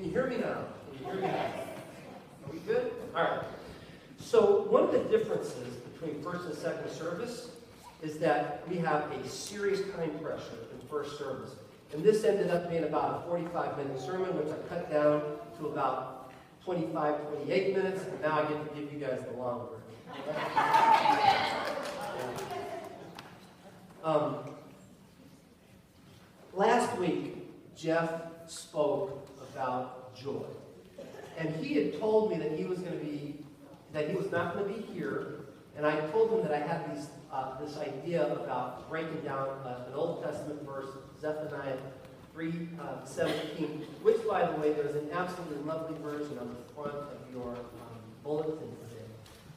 you hear me now? Can you hear me now? Are we good? All right. So one of the differences between first and second service is that we have a serious time pressure in first service. And this ended up being about a 45-minute sermon, which I cut down to about 25, 28 minutes, and now I get to give you guys the long version. Last week, Jeff spoke about joy. And he had told me that he was not going to be here. And I told him that I had this idea about breaking down an Old Testament verse, Zephaniah 3:17, which, by the way, there's an absolutely lovely version on the front of your bulletin today.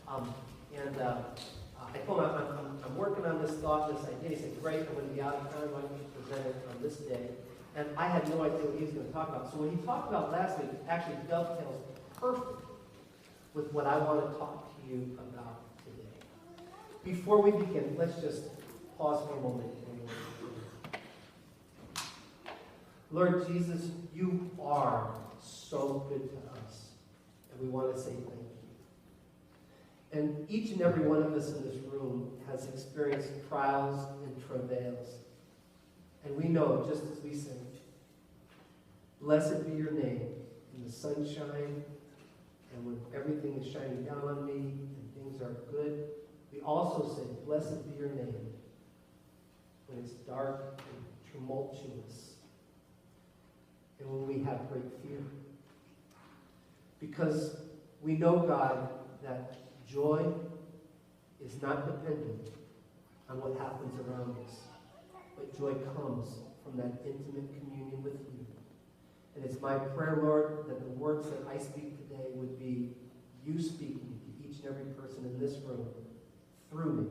I told him I'm working on this thought, this idea. He said, great, I'm going to be out of time. Why don't you present it on this day? And I had no idea what he was going to talk about. So what he talked about last week actually dovetails perfect with what I want to talk to you about today. Before we begin, let's just pause for a moment. Lord Jesus, you are so good to us, and we want to say thank you. And each and every one of us in this room has experienced trials and travails. And we know, just as we sing, blessed be your name in the sunshine and when everything is shining down on me and things are good. We also say, blessed be your name when it's dark and tumultuous and when we have great fear. Because we know, God, that joy is not dependent on what happens around us, but joy comes from that intimate communion with you. And it's my prayer, Lord, that the words that I speak today would be you speaking to each and every person in this room through me.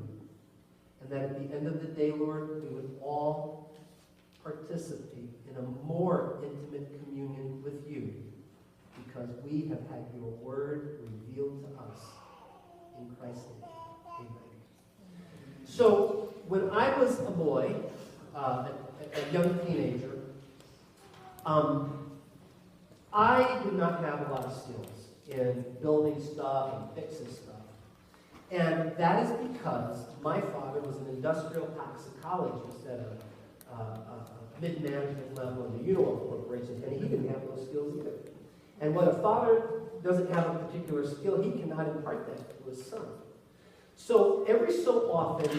And that at the end of the day, Lord, we would all participate in a more intimate communion with you because we have had your word revealed to us in Christ's name. Amen. So when I was a boy, a young teenager, I did not have a lot of skills in building stuff and fixing stuff. And that is because my father was an industrial toxicologist at a mid-management level in the Union Corporation, and he didn't have those skills either. And when a father doesn't have a particular skill, he cannot impart that to his son. So every so often,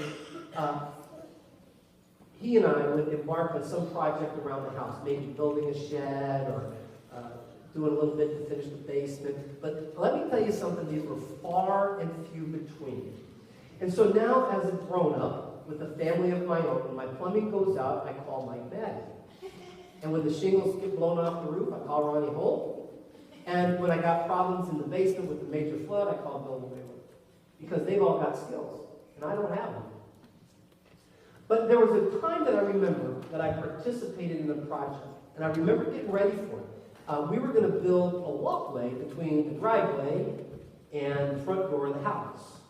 he and I would embark on some project around the house, maybe building a shed or doing a little bit to finish the basement. But let me tell you something, these were far and few between. And so now, as a grown-up, with a family of my own, when my plumbing goes out, I call Mike Madden. And when the shingles get blown off the roof, I call Ronnie Holt. And when I got problems in the basement with the major flood, I call Bill Whaler. Because they've all got skills, and I don't have them. But there was a time that I remember that I participated in a project, and I remember getting ready for it. We were going to build a walkway between the driveway and the front door of the house.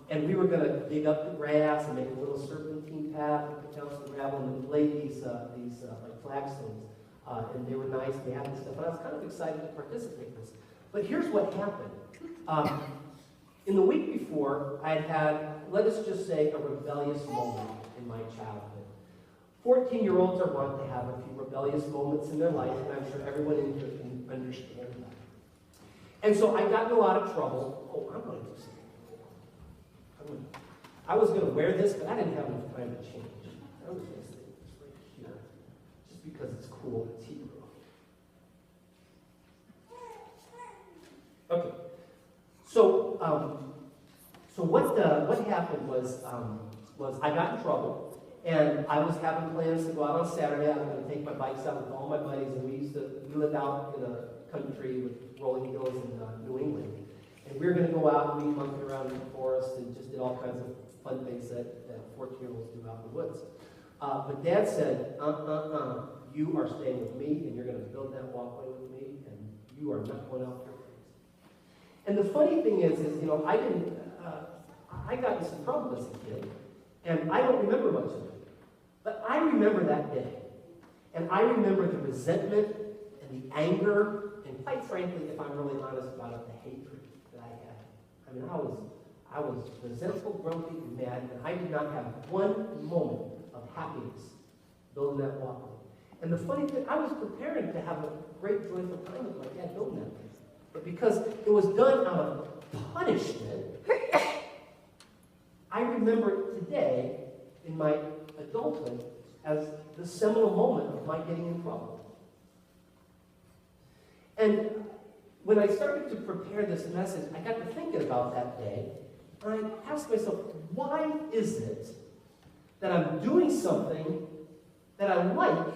And we were going to dig up the grass and make a little serpentine path and put down some gravel and lay these like flagstones. And they were nice, they had this stuff, and I was kind of excited to participate in this. But here's what happened. In the week before, I had, let us just say, a rebellious moment in my childhood. 14-year-olds are wont to have a few rebellious moments in their life, and I'm sure everyone in here can understand that. And so I got in a lot of trouble. Oh, I'm going to do something. I was going to wear this, but I didn't have enough time to change. I was going to stay this right here, just because it's cool, it's Hebrew. Okay. So what happened was I got in trouble, and I was having plans to go out on Saturday. I was going to take my bikes out with all my buddies, and we lived out in a country with rolling hills in New England. And we were going to go out and we monkeyed around in the forest and just did all kinds of fun things that 14-year-olds do out in the woods. But Dad said, you are staying with me, and you're going to build that walkway with me, and you are not going out there. And the funny thing is I got in some trouble as a kid, and I don't remember much of it. But I remember that day, and I remember the resentment and the anger, and quite frankly, if I'm really honest about it, the hatred that I had. I mean, I was resentful, grumpy, and mad, and I did not have one moment of happiness building that walkway. And the funny thing, I was preparing to have a great, joyful time with my dad building that thing. But because it was done out of punishment, I remember it today in my adulthood as the seminal moment of my getting in trouble. And when I started to prepare this message, I got to thinking about that day, and I asked myself, why is it that I'm doing something that I like,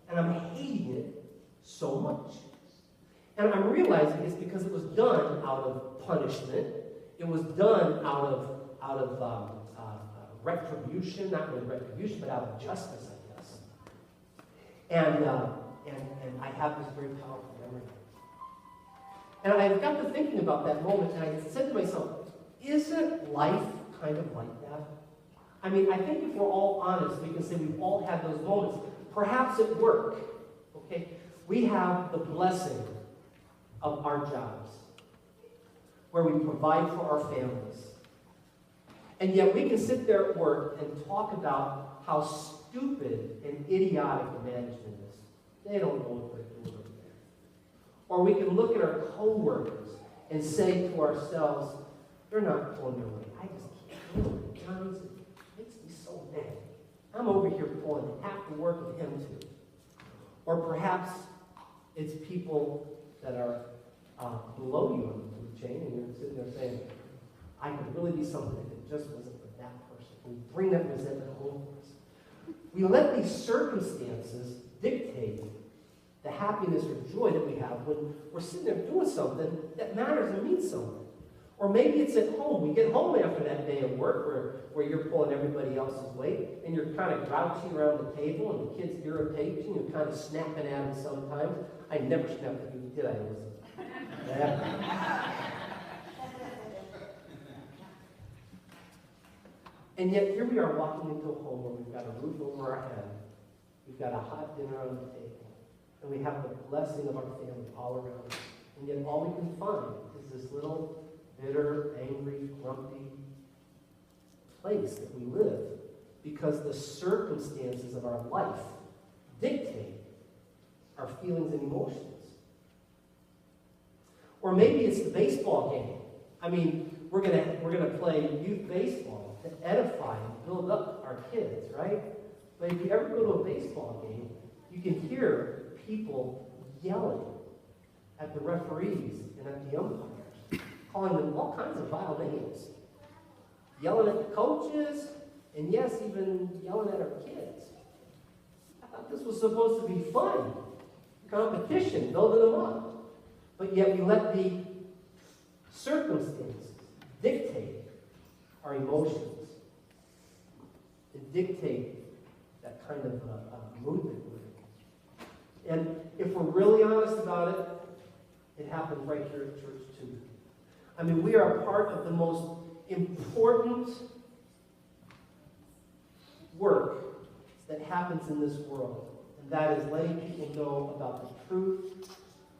and I'm hating it so much? And I'm realizing it's because it was done out of punishment. It was done out of retribution, not really retribution, but out of justice, I guess. And I have this very powerful memory. And I got to thinking about that moment, and I said to myself, isn't life kind of like that? I mean, I think if we're all honest, we can say we've all had those moments. Perhaps at work, okay? We have the blessing of our jobs, where we provide for our families. And yet we can sit there at work and talk about how stupid and idiotic the management is. They don't know what they're doing over there. Or we can look at our coworkers and say to ourselves, they're not pulling their weight. I just can't do it. It makes me so mad. I'm over here pulling half the work of him too. Or perhaps it's people that are below you on the food chain, and you're sitting there saying, I could really be something if it just wasn't for that person. We bring that resentment home for us. We let these circumstances dictate the happiness or joy that we have when we're sitting there doing something that matters and means something. Or maybe it's at home. We get home after that day of work where you're pulling everybody else's weight, and you're kind of grouchy around the table, and the kids irritate you, and you're kind of snapping at them sometimes. I never snapped at you, did I, Elizabeth? And yet here we are walking into a home where we've got a roof over our head, we've got a hot dinner on the table, and we have the blessing of our family all around us. And yet all we can find is this little bitter, angry, grumpy place that we live because the circumstances of our life dictate our feelings and emotions. Or maybe it's the baseball game. I mean, we're gonna play youth baseball to edify and build up our kids, right? But if you ever go to a baseball game, you can hear people yelling at the referees and at the umpires, calling them all kinds of vile names, yelling at the coaches, and yes, even yelling at our kids. I thought this was supposed to be fun, competition, building them up. But yet we let the circumstances dictate our emotions and dictate that kind of mood that we're in. And if we're really honest about it, it happens right here at church too. I mean, we are a part of the most important work that happens in this world, and that is letting people know about the truth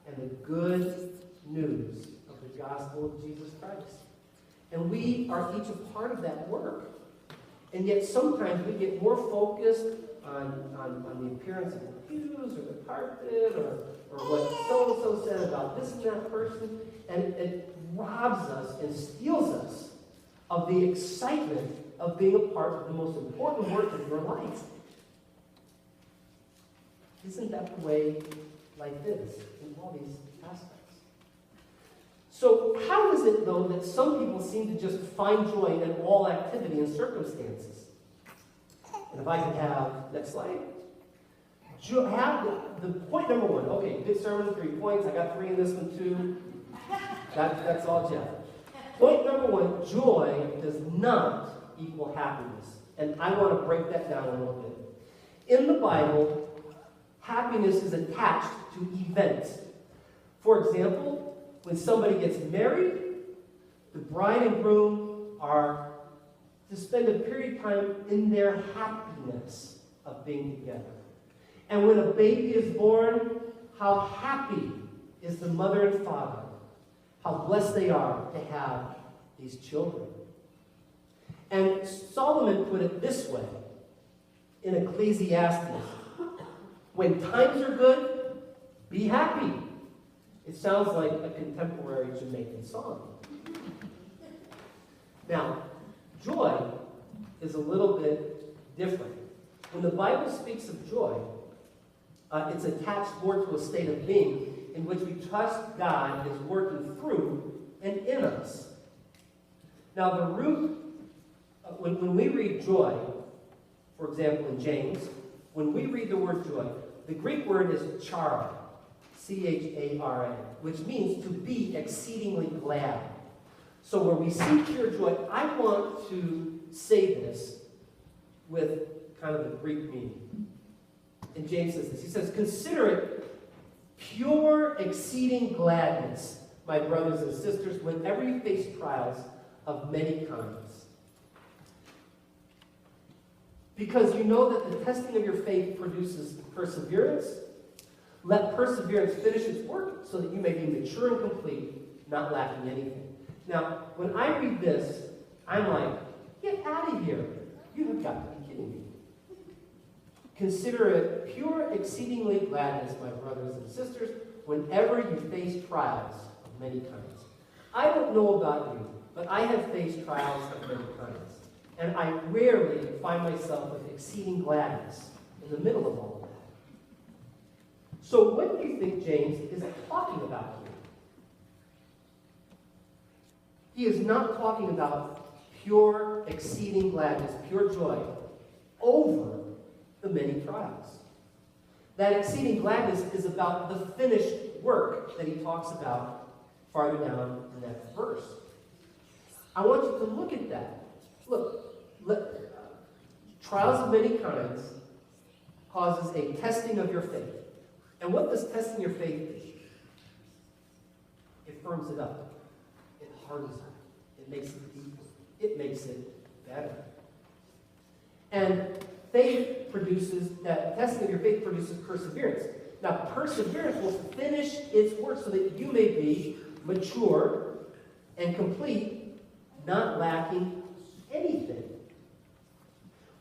and the good news of the gospel of Jesus Christ. And we are each a part of that work. And yet sometimes we get more focused on the appearance of the pews or the carpet or what so-and-so said about this and that person, and it robs us and steals us of the excitement of being a part of the most important work of your life. Isn't that the way life is in all these aspects? So how is it, though, that some people seem to just find joy in all activity and circumstances? And if I could have, next slide, have the point number one. Okay, good sermon, 3 points. I got 3 in this one, too. That's all, Jeff. Point number one, joy does not equal happiness. And I want to break that down a little bit. In the Bible, happiness is attached to events. For example, when somebody gets married, the bride and groom are to spend a period of time in their happiness of being together. And when a baby is born, how happy is the mother and father, how blessed they are to have these children. And Solomon put it this way in Ecclesiastes: when times are good, be happy. It sounds like a contemporary Jamaican song. Now, joy is a little bit different. When the Bible speaks of joy, it's attached more to a state of being in which we trust God is working through and in us. Now, the root, when we read joy, for example, in James, when we read the word joy, the Greek word is chara, C-H-A-R-A, which means to be exceedingly glad. So where we see pure joy, I want to say this with kind of the Greek meaning. And James says this. He says, consider it pure, exceeding gladness, my brothers and sisters, whenever you face trials of many kinds. Because you know that the testing of your faith produces perseverance. Let perseverance finish its work so that you may be mature and complete, not lacking anything. Now, when I read this, I'm like, get out of here. You have got to be kidding me. Consider it pure, exceedingly gladness, my brothers and sisters, whenever you face trials of many kinds. I don't know about you, but I have faced trials of many kinds. And I rarely find myself with exceeding gladness in the middle of all of that. So what do you think James is talking about here? He is not talking about pure, exceeding gladness, pure joy over the many trials. That exceeding gladness is about the finished work that he talks about farther down in that verse. I want you to look at that. Look, trials of many kinds causes a testing of your faith. And what does testing your faith do? It firms it up. It hardens it. It makes it deeper. It makes it better. And faith produces, that testing of your faith produces perseverance. Now, perseverance will finish its work so that you may be mature and complete, not lacking anything.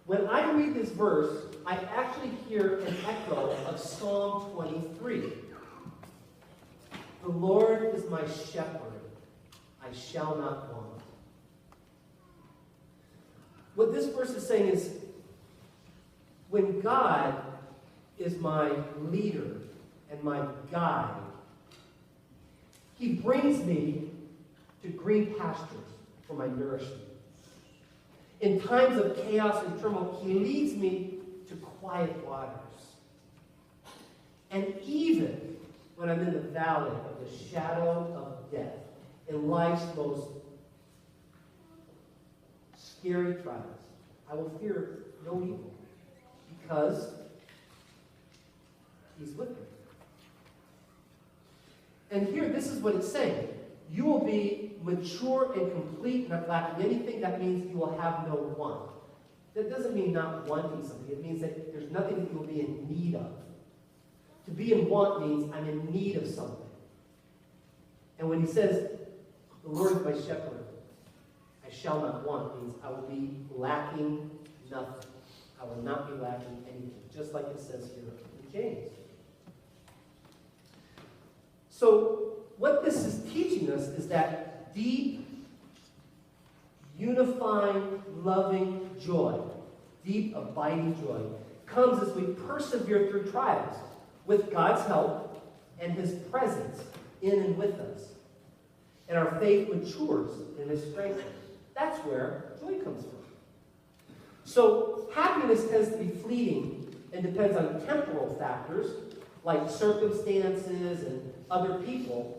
When I read this verse, I actually hear an echo of Psalm 23. The Lord is my shepherd, I shall not want. What this verse is saying is, when God is my leader and my guide, he brings me to green pastures for my nourishment. In times of chaos and turmoil, he leads me to quiet waters. And even when I'm in the valley of the shadow of death, in life's most scary trials, I will fear no evil, because he's with me. And here, this is what it's saying. You will be mature and complete, not lacking anything. That means you will have no want. That doesn't mean not wanting something. It means that there's nothing that you will be in need of. To be in want means I'm in need of something. And when he says, the Lord is my shepherd, I shall not want, means I will be lacking nothing. I will not be lacking anything, just like it says here in James. So, what this is teaching us is that deep, unifying, loving joy, deep, abiding joy, comes as we persevere through trials with God's help and his presence in and with us. And our faith matures and is strengthened. That's where joy comes from. So, happiness tends to be fleeting and depends on temporal factors like circumstances and other people.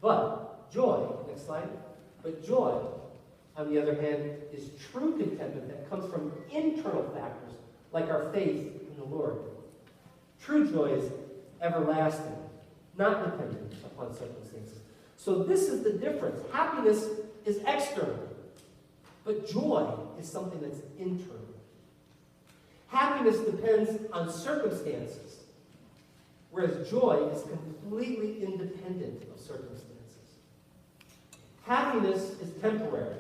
But joy, next slide, but joy, on the other hand, is true contentment that comes from internal factors like our faith in the Lord. True joy is everlasting, not dependent upon circumstances. So this is the difference. Happiness is external, but joy is something that's internal. Happiness depends on circumstances, whereas joy is completely independent of circumstances. Happiness is temporary.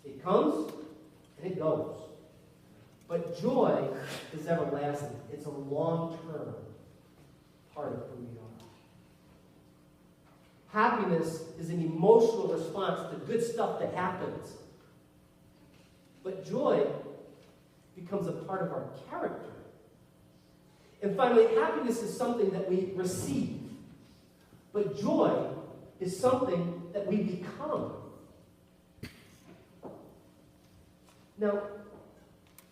It comes and it goes. But joy is everlasting. It's a long-term part of who we are. Happiness is an emotional response to good stuff that happens. But joy becomes a part of our character. And finally, happiness is something that we receive. But joy is something that we become. Now,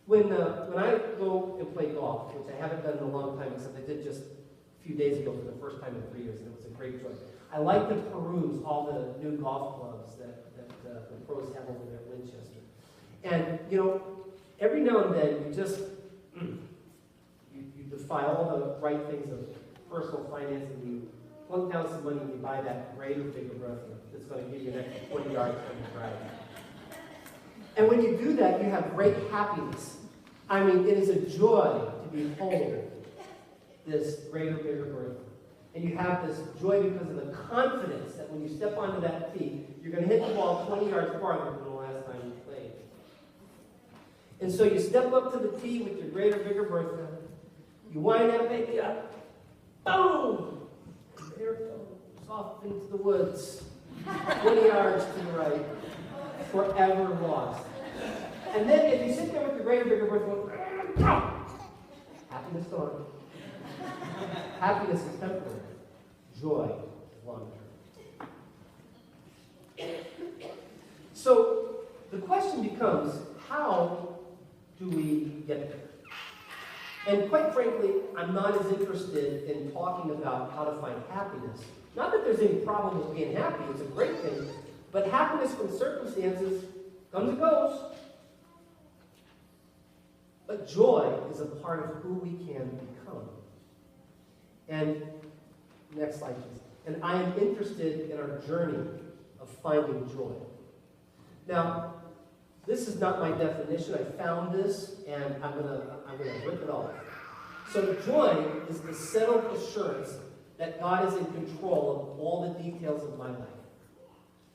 when I go and play golf, which I haven't done in a long time, except I did just a few days ago for the first time in 3 years, and it was a great joy. I like to peruse all the new golf clubs that the pros have over there at Winchester. And, every now and then you just, you defy all the right things of personal finance, and you plunk down some money and you buy that greater, bigger breath that's going to give you an extra 20 yards from the drive. And when you do that, you have great happiness. I mean, it is a joy to behold this greater, bigger birth. And you have this joy because of the confidence that when you step onto that tee, you're going to hit the ball 20 yards farther than the last time you played. And so you step up to the tee with your greater, bigger Bertha. You wind that baby up. Boom! There it goes. Off into the woods. 20 yards to the right. Forever lost. And then if you sit there with your greater, bigger Bertha, happiness gone. Happiness is temporary. Joy is long-term. So the question becomes, how do we get there? And quite frankly, I'm not as interested in talking about how to find happiness. Not that there's any problem with being happy, it's a great thing, but happiness from circumstances comes and goes. But joy is a part of who we can become. And next slide, please. And I am interested in our journey of finding joy. Now, this is not my definition. I found this, and I'm gonna rip it off. So joy is the settled assurance that God is in control of all the details of my life.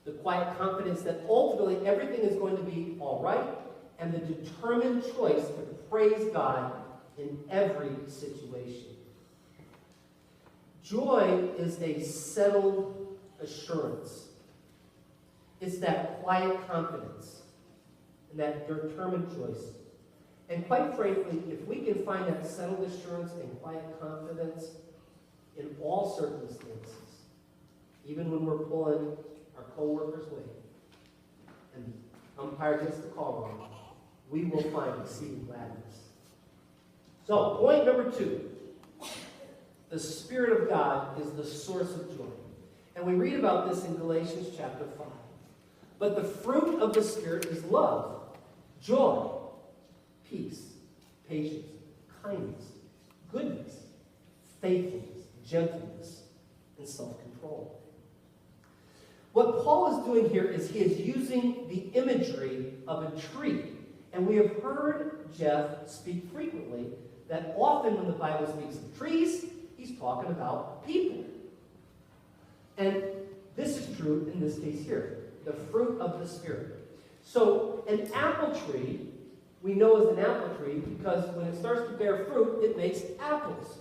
The quiet confidence that ultimately everything is going to be all right, and the determined choice to praise God in every situation. Joy is a settled assurance. It's that quiet confidence and that determined choice. And quite frankly, if we can find that settled assurance and quiet confidence in all circumstances, even when we're pulling our co-worker's weight and umpire gets the call wrong, we will find exceeding gladness. So, point number 2. The Spirit of God is the source of joy. And we read about this in Galatians chapter 5. But the fruit of the Spirit is love, joy, peace, patience, kindness, goodness, faithfulness, gentleness, and self-control. What Paul is doing here is he is using the imagery of a tree. And we have heard Jeff speak frequently that often when the Bible speaks of trees, he's talking about people. And this is true in this case here, the fruit of the Spirit. So an apple tree, we know is an apple tree because when it starts to bear fruit, it makes apples.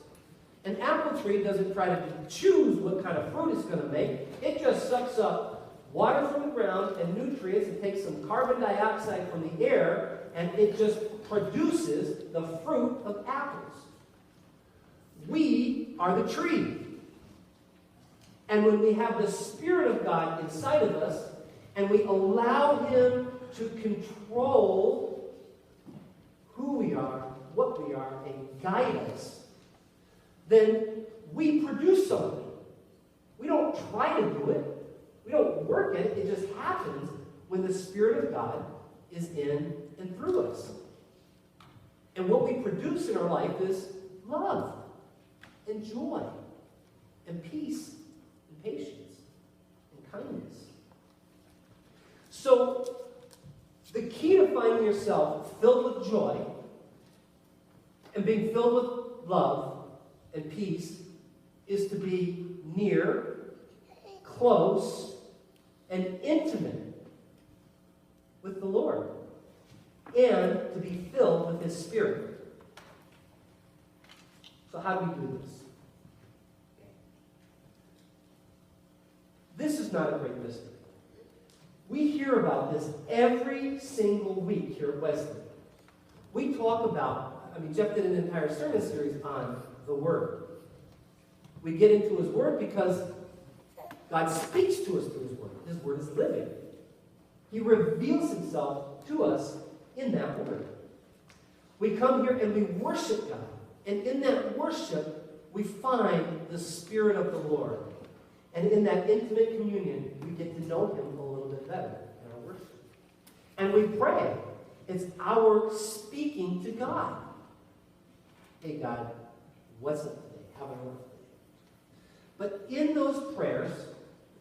An apple tree doesn't try to choose what kind of fruit it's going to make. It just sucks up water from the ground and nutrients and takes some carbon dioxide from the air, and it just produces the fruit of apples. We are the tree. And when we have the Spirit of God inside of us, and we allow Him to control who we are, what we are, and guide us, then we produce something. We don't try to do it. We don't work at it. It just happens when the Spirit of God is in and through us. And what we produce in our life is love and joy and peace and patience and kindness. So, the key to finding yourself filled with joy and being filled with love and peace is to be near, close, and intimate with the Lord, and to be filled with His Spirit. So how do we do this? This is not a great mystery. We hear about this every single week here at Wesley. We talk about, Jeff did an entire sermon series on the Word. We get into His Word because God speaks to us through His Word. His Word is living. He reveals Himself to us in that Word. We come here and we worship God. And in that worship, we find the Spirit of the Lord. And in that intimate communion, we get to know Him a little bit better in our worship. And we pray. It's our speaking to God. Hey, God, what's up today? How about today? But in those prayers,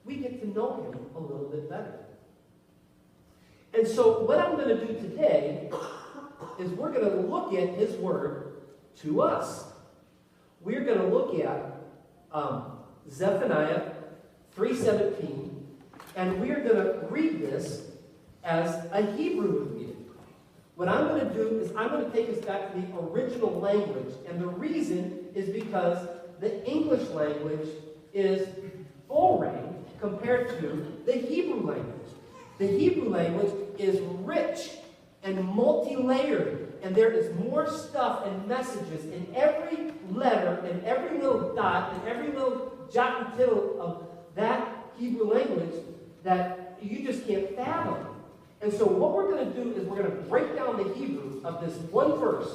we get to know Him a little bit better. And so what I'm going to do today is we're going to look at His Word to us. We're going to look at Zephaniah 3:17, and we're going to read this as a Hebrew would read it. What I'm going to do is I'm going to take us back to the original language, and the reason is because the English language is boring compared to the Hebrew language. The Hebrew language is rich and multi-layered, and there is more stuff and messages in every letter and every little dot and every little jot and tittle of that Hebrew language that you just can't fathom. And so what we're going to do is we're going to break down the Hebrew of this one verse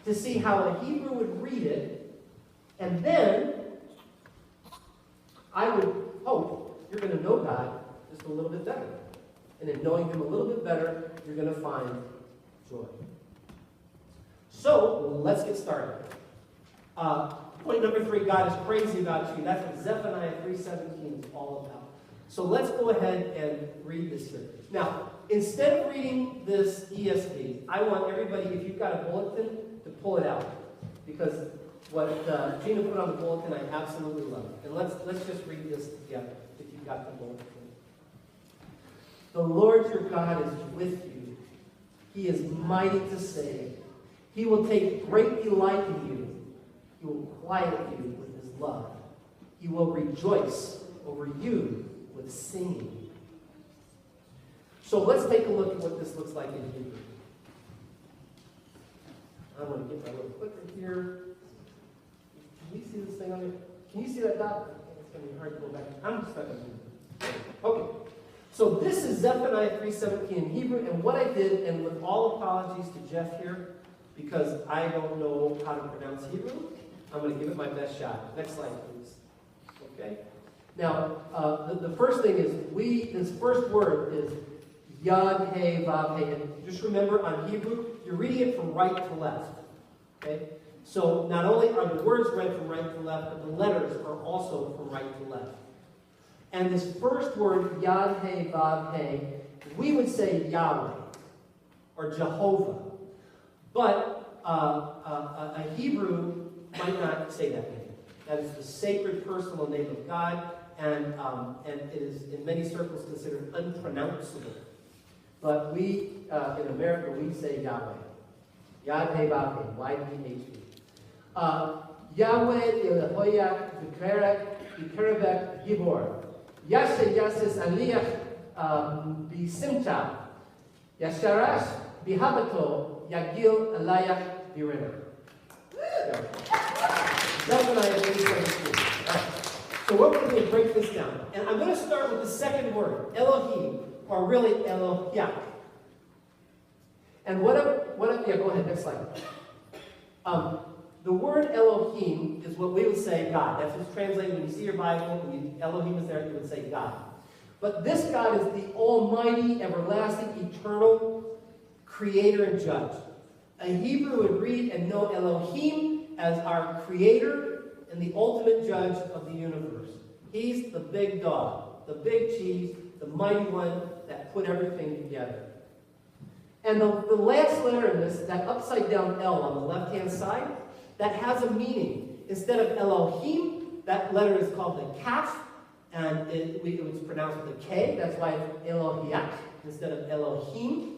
to see how a Hebrew would read it, and then I would hope you're going to know God just a little bit better. And in knowing Him a little bit better, you're going to find joy. So, let's get started. Point number 3, God is crazy about you. That's what Zephaniah 3:17 is all about. So let's go ahead and read this here. Now, instead of reading this ESV, I want everybody, if you've got a bulletin, to pull it out. Because what Gina put on the bulletin, I absolutely love. And let's just read this together, if you've got the bulletin. The Lord your God is with you. He is mighty to save. He will take great delight in you. He will quiet you with His love. He will rejoice over you with singing. So let's take a look at what this looks like in Hebrew. I'm going to get my little clicker here. Can you see this thing on here? Can you see that dot? It's going to be hard to go back. I'm just not going to do it. Okay. So this is Zephaniah 3:17 in Hebrew, and what I did, and with all apologies to Jeff here, because I don't know how to pronounce Hebrew, I'm going to give it my best shot. Next slide, please. Okay? Now, the first thing is, this first word is Yad, He, Vav, He. And just remember, on Hebrew, you're reading it from right to left. Okay? So not only are the words read from right to left, but the letters are also from right to left. And this first word, Yad, He, Vav, He, we would say Yahweh or Jehovah. But a Hebrew might not say that name. That is the sacred personal name of God, and it is in many circles considered unpronounceable. But we, in America, we say Yahweh. Yad, He, Vav, He, Y-D-H-E. Yahweh Yehoyach V'Kerevek Gibor. Yashe Yasis Aliyah B'Simcha. Yasharash B'Habato Yagil Alayach B'Rena. Zephaniah 3:17. So what we're going to do is break this down. And I'm going to start with the second word, Elohim, or really Elohia. And yeah, go ahead, next slide. The word Elohim is what we would say God. That's what's translated when you see your Bible, when Elohim is there, you would say God. But this God is the almighty, everlasting, eternal creator and judge. A Hebrew would read and know Elohim as our creator and the ultimate judge of the universe. He's the big dog, the big cheese, the mighty one that put everything together. And the last letter in this, that upside down L on the left-hand side, that has a meaning. instead of Elohim, that letter is called the Kaf, and it was pronounced with a K. That's why it's Elohiak instead of Elohim.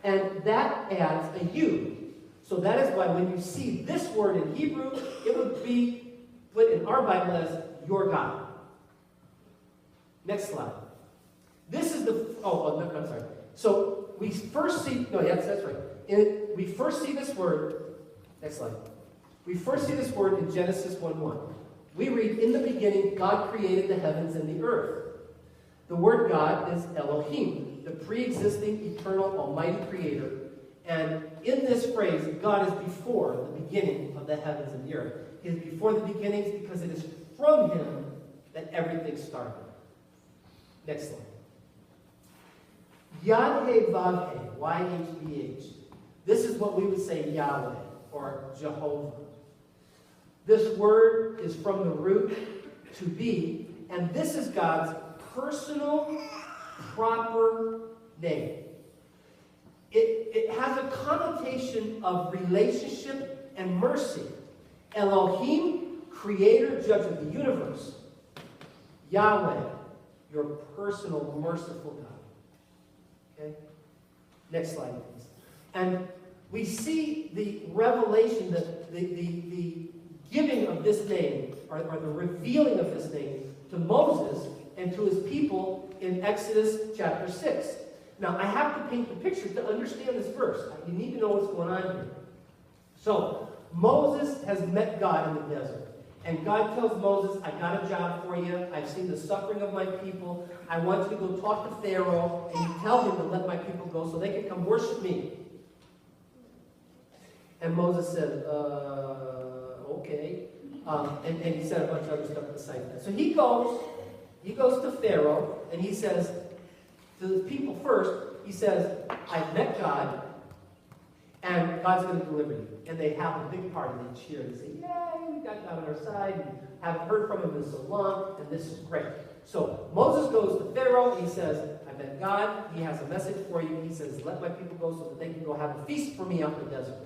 And that adds a U. So that is why when you see this word in Hebrew, it would be put in our Bible as your God. Next slide. This is the, no, I'm sorry. So we first see, no, yes, that's right. We first see this word, next slide. We first see this word in Genesis 1:1. We read, in the beginning, God created the heavens and the earth. The word God is Elohim, the pre-existing, eternal, almighty creator. And in this phrase, God is before the beginning of the heavens and the earth. He is before the beginnings because it is from him that everything started. Next slide. Yad-He-Vav-He, Y-H-V-H. This is what we would say Yahweh or Jehovah. This word is from the root to be, and this is God's personal, proper name. It has a connotation of relationship and mercy. Elohim, creator, judge of the universe. Yahweh, your personal, merciful God. Okay? Next slide, please. And we see the revelation, the giving of this name, or the revealing of this name to Moses and to his people in Exodus chapter 6. Now, I have to paint the picture to understand this verse. You need to know what's going on here. So, Moses has met God in the desert. And God tells Moses, I got a job for you. I've seen the suffering of my people. I want you to go talk to Pharaoh, and you tell him to let my people go so they can come worship me. And Moses said, okay. And he said a bunch of other stuff besides that. So he goes to Pharaoh, and he says to the people first, he says, I've met God, and God's going to deliver you. And they have a big party. They cheer and say, yay, we got God on our side. And haven't heard from him in so long, and this is great. So Moses goes to Pharaoh, and he says, I met God. He has a message for you. He says, let my people go so that they can go have a feast for me out in the desert.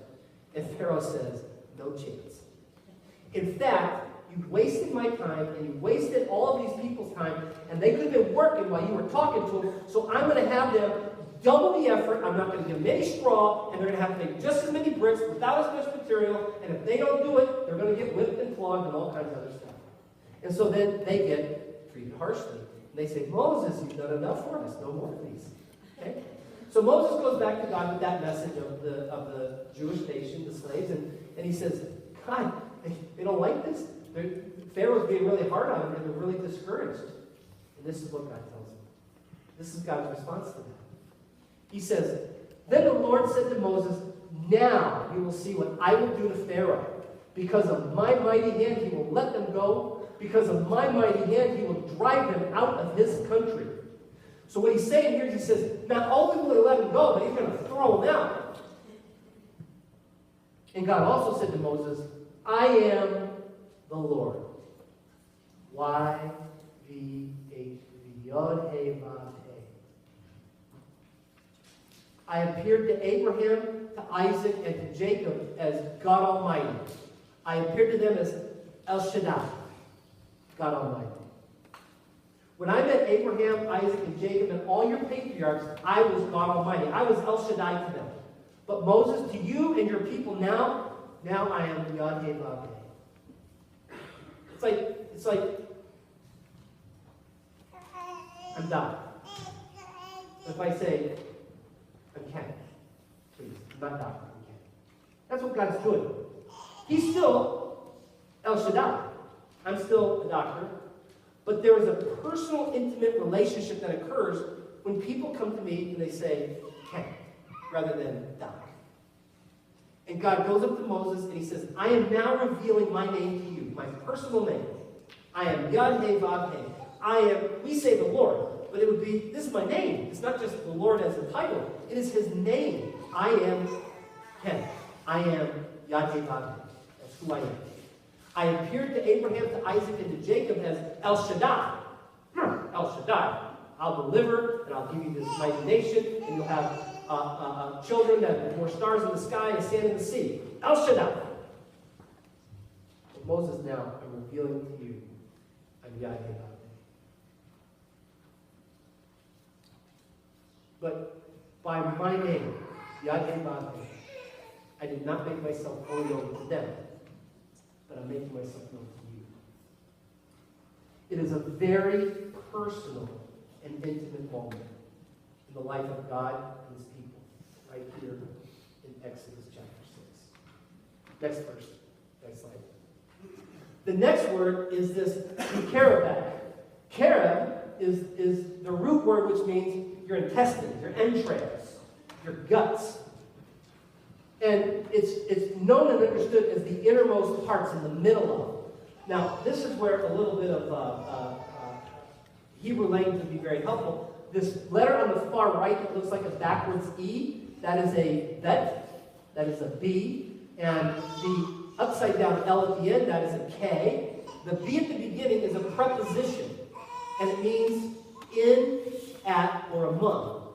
And Pharaoh says, no chance. In fact, you've wasted my time, and you've wasted all of these people's time, and they could have been working while you were talking to them, so I'm going to have them double the effort. I'm not going to give them any straw, and they're going to have to make just as many bricks without as much material, and if they don't do it, they're going to get whipped and flogged and all kinds of other stuff. And so then they get treated harshly. And they say, Moses, you've done enough for us. No more, please. Okay? So Moses goes back to God with that message of the Jewish nation, the slaves, and he says, God, they don't like this. Pharaoh's being really hard on them, and they're really discouraged. And this is what God tells them. This is God's response to that. He says, then the Lord said to Moses, now you will see what I will do to Pharaoh. Because of my mighty hand, he will let them go. Because of my mighty hand, he will drive them out of his country. So what he's saying here is he says, not only will he let them go, but he's going to throw them out. And God also said to Moses, I am the Lord. Y-V-H-V, Yod-He-Vav-He. I appeared to Abraham, to Isaac, and to Jacob as God Almighty. I appeared to them as El Shaddai, God Almighty. When I met Abraham, Isaac, and Jacob, and all your patriarchs, I was God Almighty. I was El Shaddai to them. But Moses, to you and your people now I am Yod-He-Vav-He. It's like, I'm done. If I say, I'm Ken, please, I'm not Dr. I'm Ken. That's what God's doing. He's still El Shaddai. I'm still a doctor. But there is a personal, intimate relationship that occurs when people come to me and they say, Ken, rather than Doc. And God goes up to Moses and he says, I am now revealing my name to you, my personal name. I am Yod-He-Vav-He. I am, we say the Lord, but it would be, this is my name. It's not just the Lord as a title. It is his name. I am Ken. I am Yod-He-Vav-He. That's who I am. I appeared to Abraham, to Isaac, and to Jacob as El Shaddai. El Shaddai. I'll deliver, and I'll give you this mighty nation, and you'll have children that have more stars in the sky and sand in the sea. El Shaddai. Moses, now I'm revealing to you, I'm Yahweh. But by my name, Yahweh, I did not make myself fully known to them, but I'm making myself known to you. It is a very personal and intimate moment in the life of God and his people, right here in Exodus chapter 6. Next verse. Next slide. The next word is this kerubah. Kerub is the root word which means your intestines, your entrails, your guts. And it's known and understood as the innermost parts in the middle of it. Now, this is where a little bit of Hebrew language would be very helpful. This letter on the far right that looks like a backwards E, that is a bet, that is a B. And the upside down L at the end, that is a K. The B at the beginning is a preposition, and it means in, at, or among.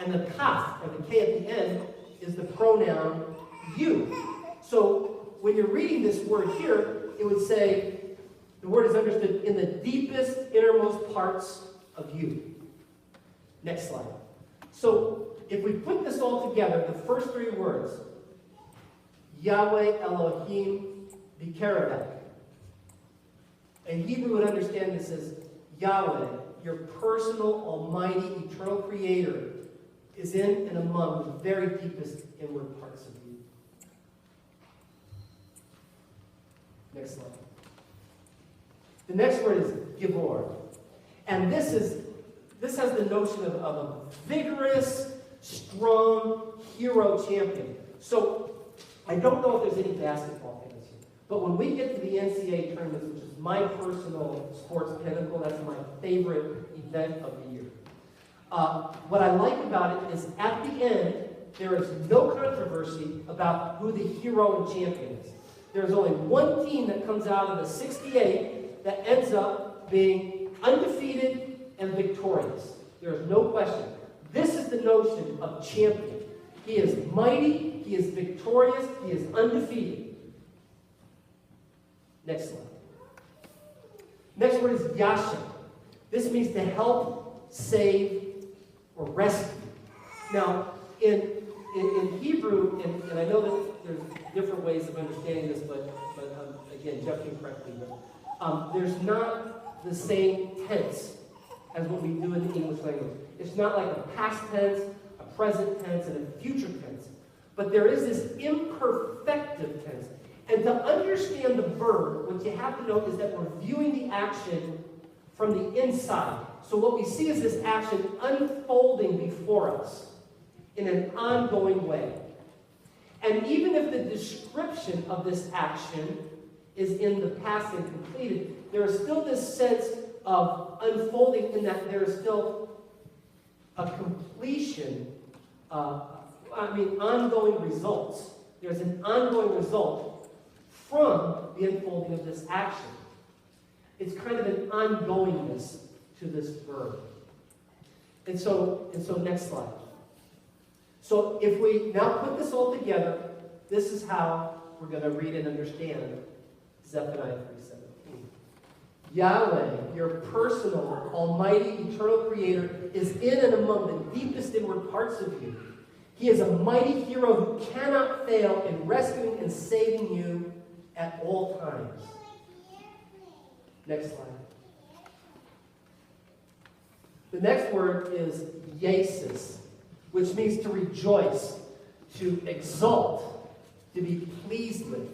And the kaf, or the K at the end, is the pronoun you. So when you're reading this word here, it would say, the word is understood in the deepest, innermost parts of you. Next slide. So if we put this all together, the first three words, Yahweh Elohim B'Kerubah. A Hebrew would understand this as Yahweh, your personal, almighty, eternal creator, is in and among the very deepest inward parts of you. Next slide. The next word is Gibor. And this has the notion of a vigorous, strong hero champion. So I don't know if there's any basketball fans here, but when we get to the NCAA tournaments, which is my personal sports pinnacle, that's my favorite event of the year. What I like about it is at the end, there is no controversy about who the hero and champion is. There's only one team that comes out of the 68 that ends up being undefeated and victorious. There is no question. This is the notion of champion. He is mighty, he is victorious, he is undefeated. Next slide. Next word is Yasha. This means to help, save, or rescue. Now, in Hebrew, and I know that there's different ways of understanding this, but again, Jeff can correct me, but there's not the same tense as what we do in the English language. It's not like a past tense, a present tense, and a future tense. But there is this imperfective tense. And to understand the verb, what you have to know is that we're viewing the action from the inside. So what we see is this action unfolding before us in an ongoing way. And even if the description of this action is in the past and completed, there is still this sense of unfolding in that there is still a completion, ongoing results. There's an ongoing result from the unfolding of this action. It's kind of an ongoingness to this verb. And so next slide. So if we now put this all together, this is how we're going to read and understand Zephaniah 3:17. Yahweh, your personal, almighty, eternal creator, is in and among the deepest inward parts of you. He is a mighty hero who cannot fail in rescuing and saving you at all times. Next slide. The next word is Yesus, which means to rejoice, to exult, to be pleased with.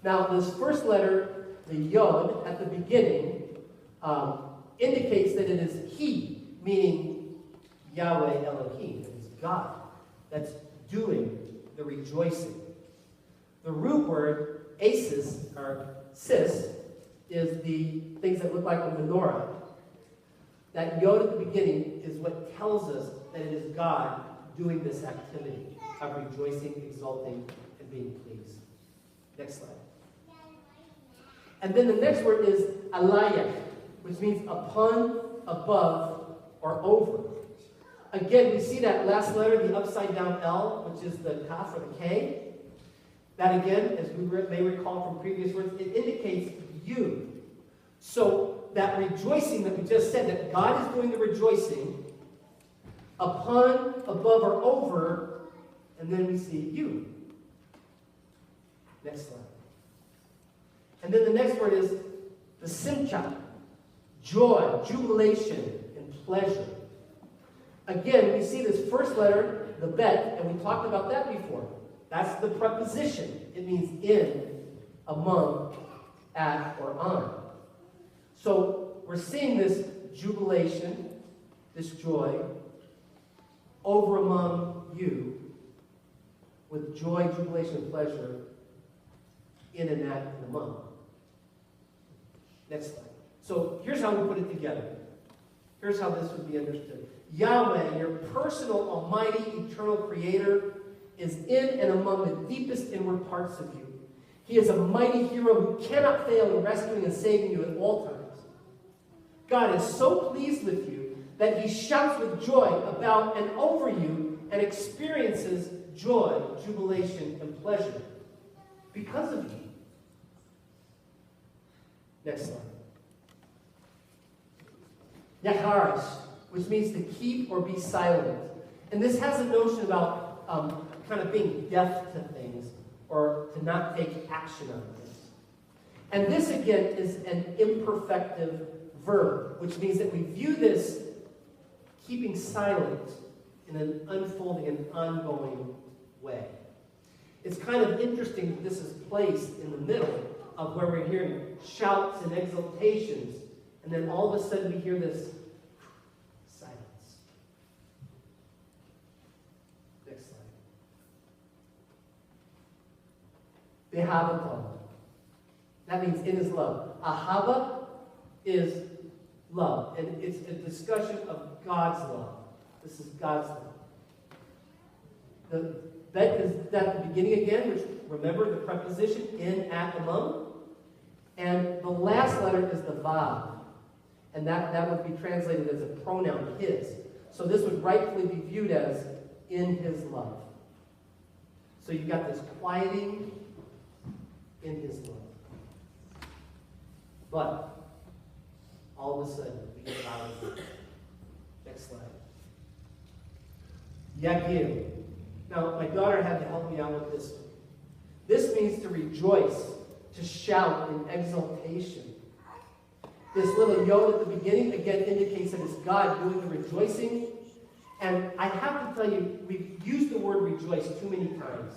Now, this first letter, the Yod, at the beginning, indicates that it is He, meaning Yahweh Elohim, it is God, that's doing the rejoicing. The root word, asis, or sis, is the things that look like a menorah. That Yod at the beginning is what tells us that it is God doing this activity of rejoicing, exulting, and being pleased. Next slide. And then the next word is alaya, which means upon, above, or over. Again, we see that last letter, the upside down L, which is the kaf or the K. That again, as we may recall from previous words, it indicates you. So that rejoicing that we just said, that God is doing the rejoicing upon, above, or over, and then we see you. Next slide. And then the next word is the simcha, joy, jubilation, and pleasure. Again, we see this first letter, the bet, and we talked about that before. That's the preposition. It means in, among, at, or on. So we're seeing this jubilation, this joy, over among you, with joy, jubilation, and pleasure, in and at and among. Next slide. So here's how we put it together. Here's how this would be understood. Yahweh, your personal, almighty, eternal creator, is in and among the deepest inward parts of you. He is a mighty hero who cannot fail in rescuing and saving you at all times. God is so pleased with you that he shouts with joy about and over you and experiences joy, jubilation, and pleasure because of you. Next slide. Yaharis, which means to keep or be silent. And this has a notion about kind of being deaf to things or to not take action on things. And this, again, is an imperfective verb, which means that we view this keeping silent in an unfolding and ongoing way. It's kind of interesting that this is placed in the middle of where we're hearing shouts and exultations, and then all of a sudden we hear this silence. Next slide. Behavata. That means in his love. Ahava is love, and it's a discussion of God's love. This is God's love. The bet is at the beginning again, which, remember, the preposition in, at, among. And the last letter is the vav. And that would be translated as a pronoun, his. So this would rightfully be viewed as in his love. So you've got this quieting in his love. But all of a sudden, we get out of it. Next slide. Yagil. Now, my daughter had to help me out with this. This means to rejoice, to shout in exultation. This little yod at the beginning, again, indicates that it's God doing the rejoicing. And I have to tell you, we've used the word rejoice too many times.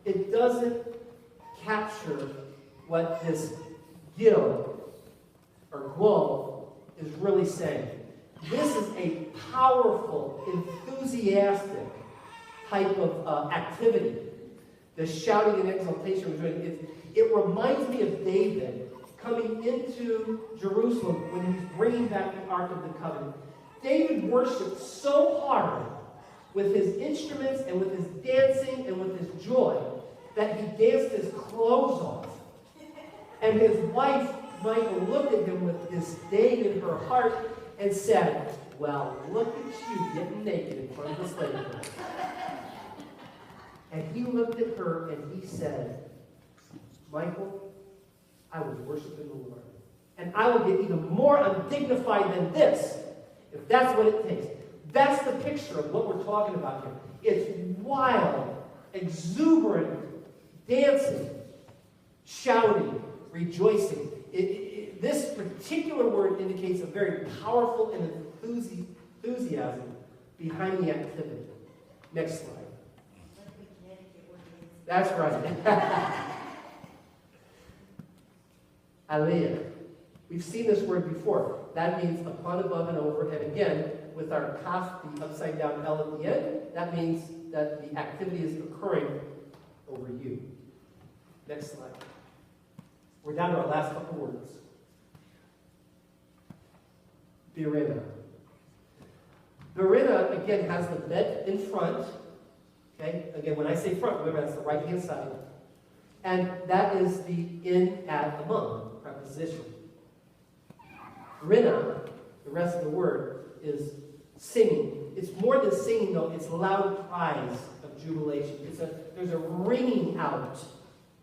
It doesn't capture what this gil, or gol, is really saying. This is a powerful, enthusiastic type of activity. The shouting and exultation. It reminds me of David coming into Jerusalem when he's bringing back the Ark of the Covenant. David worshiped so hard with his instruments and with his dancing and with his joy that he danced his clothes off. And his wife, Michael, looked at him with disdain in her heart and said, "Well, look at you getting naked in front of the slave girl." And he looked at her and he said, "Michael, I was worshiping the Lord. And I will get even more undignified than this, if that's what it takes." That's the picture of what we're talking about here. It's wild, exuberant dancing, shouting, rejoicing. This particular word indicates a very powerful and enthusiasm behind the activity. Next slide. That's right. Aliyah. We've seen this word before. That means upon, above, and over. And again, with our kaf, the upside down L at the end, that means that the activity is occurring over you. Next slide. We're down to our last couple words. Birina. Birina, again, has the bet in front. Okay? Again, when I say front, remember that's the right-hand side. And that is the in, at, among preposition. Rina, the rest of the word, is singing. It's more than singing, though. It's loud cries of jubilation. There's a ringing out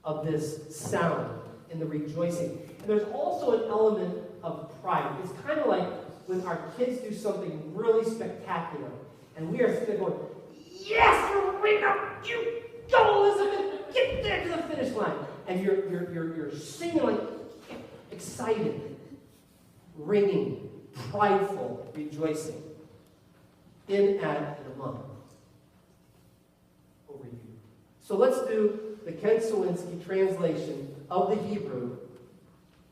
of this sound and the rejoicing. And there's also an element of pride. It's kind of like when our kids do something really spectacular, and we are sitting there going, yes, Eureka! You go, Elizabeth! Get there to the finish line. And you're singing like excited, ringing, prideful, rejoicing. In, at, and among. Over you. So let's do the Ken Sowinski translation of the Hebrew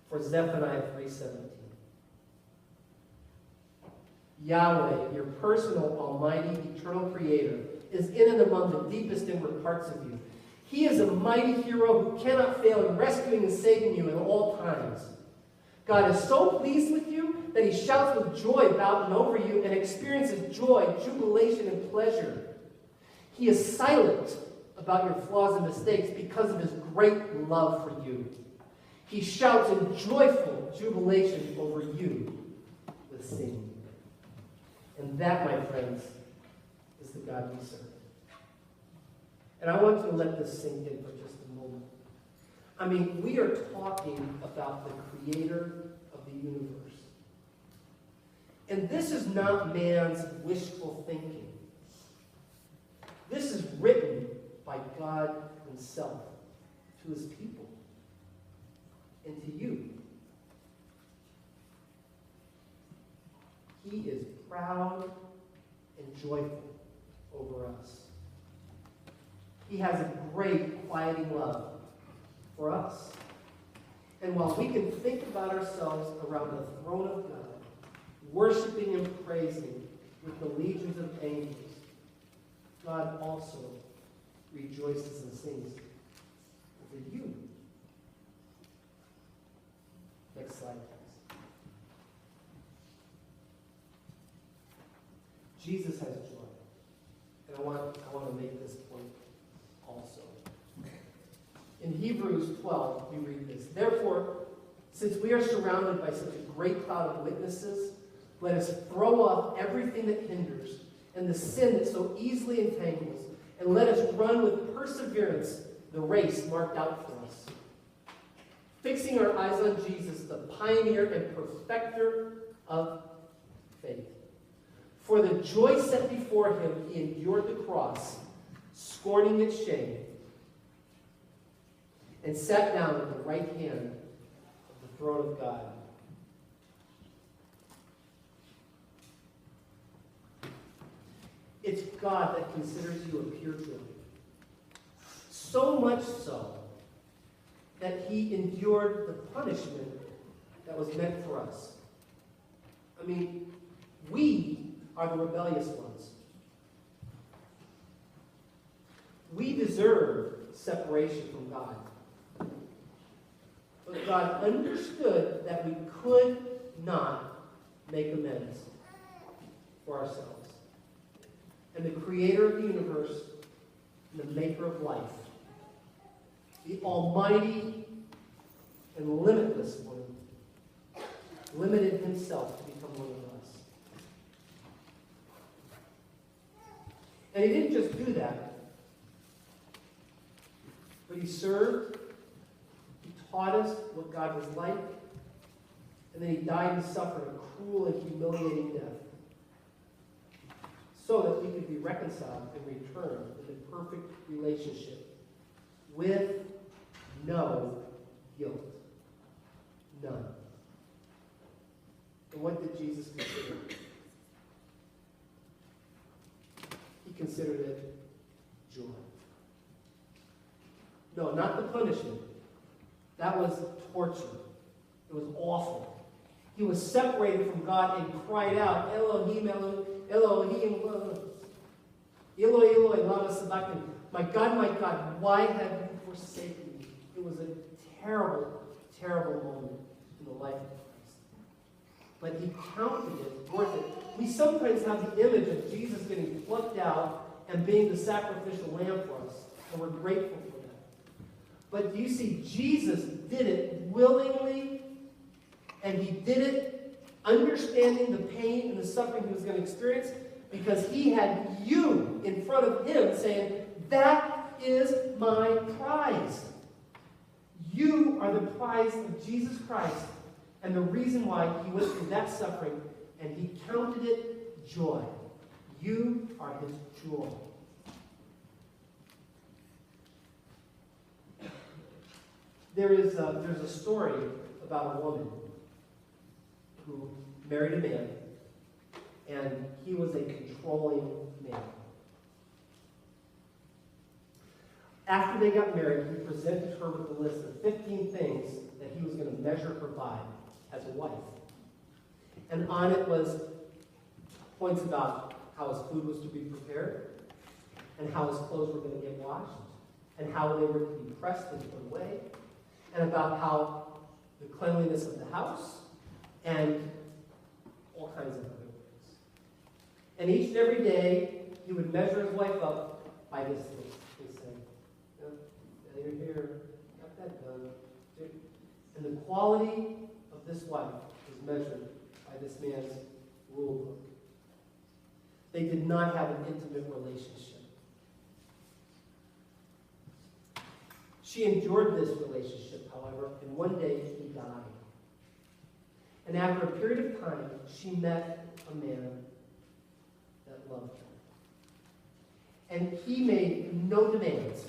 for Zephaniah 3:17. Yahweh, your personal, almighty, eternal creator, is in and among the deepest inward parts of you. He is a mighty hero who cannot fail in rescuing and saving you in all times. God is so pleased with you that he shouts with joy about and over you and experiences joy, jubilation, and pleasure. He is silent about your flaws and mistakes because of his great love for you. He shouts in joyful jubilation over you with singing. And that, my friends, is the God we serve. And I want you to let this sink in for just a moment. I mean, we are talking about the creator of the universe. And this is not man's wishful thinking. This is written by God himself to his people and to you. He is proud and joyful over us. He has a great quieting love for us. And while we can think about ourselves around the throne of God, worshiping and praising with the legions of angels, God also rejoices and sings over you. Next slide, please. Jesus has joy. And I want to make this point also. In Hebrews 12, we read this. Therefore, since we are surrounded by such a great cloud of witnesses, let us throw off everything that hinders and the sin that so easily entangles, and let us run with perseverance the race marked out for us. Fixing our eyes on Jesus, the pioneer and perfecter of faith. For the joy set before him, he endured the cross, scorning its shame, and sat down at the right hand of the throne of God. It's God that considers you a pure joy. So much so that he endured the punishment that was meant for us. I mean, we are the rebellious ones. We deserve separation from God. But God understood that we could not make amends for ourselves. And the creator of the universe, and the maker of life, the almighty and limitless one, limited himself to become one of us. And he didn't just do that, but he served, he taught us what God was like, and then he died and suffered a cruel and humiliating death, so that we could be reconciled and return in a perfect relationship with no guilt. None. And what did Jesus consider? He considered it joy. No, not the punishment. That was torture. It was awful. He was separated from God and cried out, Elohim, Elohim, Elohim, Eloi, Eloi, lama sabachthani. My God, why have you forsaken me? It was a terrible, terrible moment in the life of Christ. But he counted it worth it. We sometimes have the image of Jesus getting plucked out and being the sacrificial lamb for us, and we're grateful for that. But do you see, Jesus did it willingly, and he did it understanding the pain and the suffering he was going to experience, because he had you in front of him saying, that is my prize. You are the prize of Jesus Christ and the reason why he went through that suffering, and he counted it joy. You are his joy. There's a story about a woman who married a man, and he was a controlling man. After they got married, he presented her with a list of 15 things that he was going to measure her by as a wife. And on it was points about how his food was to be prepared, and how his clothes were going to get washed, and how they were to be pressed and put away, and about how the cleanliness of the house, and all kinds of other things. And each and every day, he would measure his wife up by this list. He'd say, you're here, got that done. And the quality of this wife was measured by this man's rule book. They did not have an intimate relationship. She endured this relationship, however, and one day he died. And after a period of time, she met a man that loved her. And he made no demands.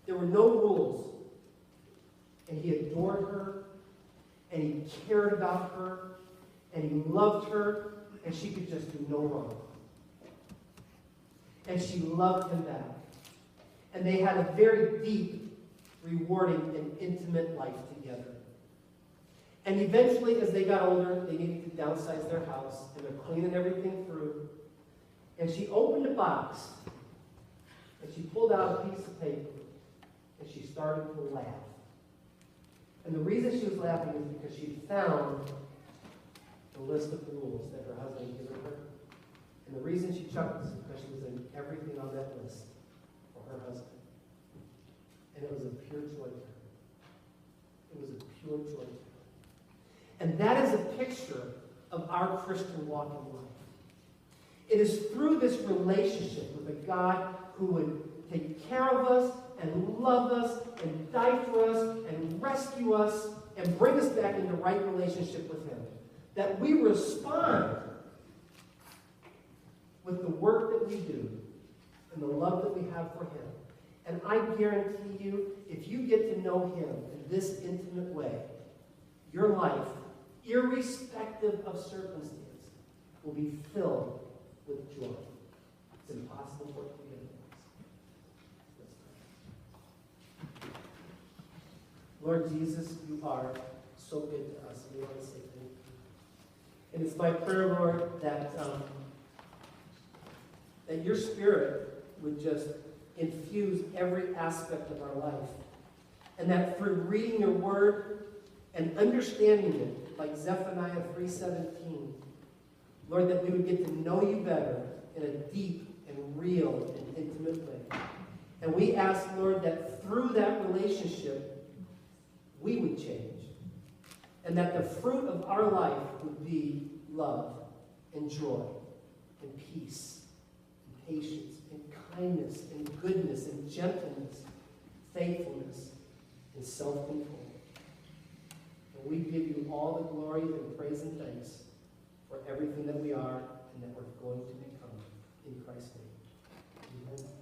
There were no rules. And he adored her, and he cared about her, and he loved her, and she could just do no wrong. And she loved him back. And they had a very deep, rewarding, and intimate life together. And eventually, as they got older, they needed to downsize their house, and they're cleaning everything through. And she opened a box, and she pulled out a piece of paper, and she started to laugh. And the reason she was laughing is because she found the list of rules that her husband had given her. And the reason she chuckled is because she was in everything on that list for her husband. And it was a pure joy to her. It was a pure joy to her. And that is a picture of our Christian walk in life. It is through this relationship with a God who would take care of us and love us and die for us and rescue us and bring us back into right relationship with him, that we respond with the work that we do and the love that we have for him. And I guarantee you, if you get to know him in this intimate way, your life, irrespective of circumstance, will be filled with joy. It's impossible for it to be otherwise. Lord Jesus, you are so good to us, and we want to say thank you. And it's my prayer, Lord, that that your Spirit would just infuse every aspect of our life. And that through reading your word and understanding it, like Zephaniah 3:17, Lord, that we would get to know you better in a deep and real and intimate way. And we ask, Lord, that through that relationship, we would change. And that the fruit of our life would be love and joy and peace and patience and kindness and goodness and gentleness, faithfulness and self-control. And we give you all the glory and praise and thanks for everything that we are and that we're going to become. In Christ's name. Amen.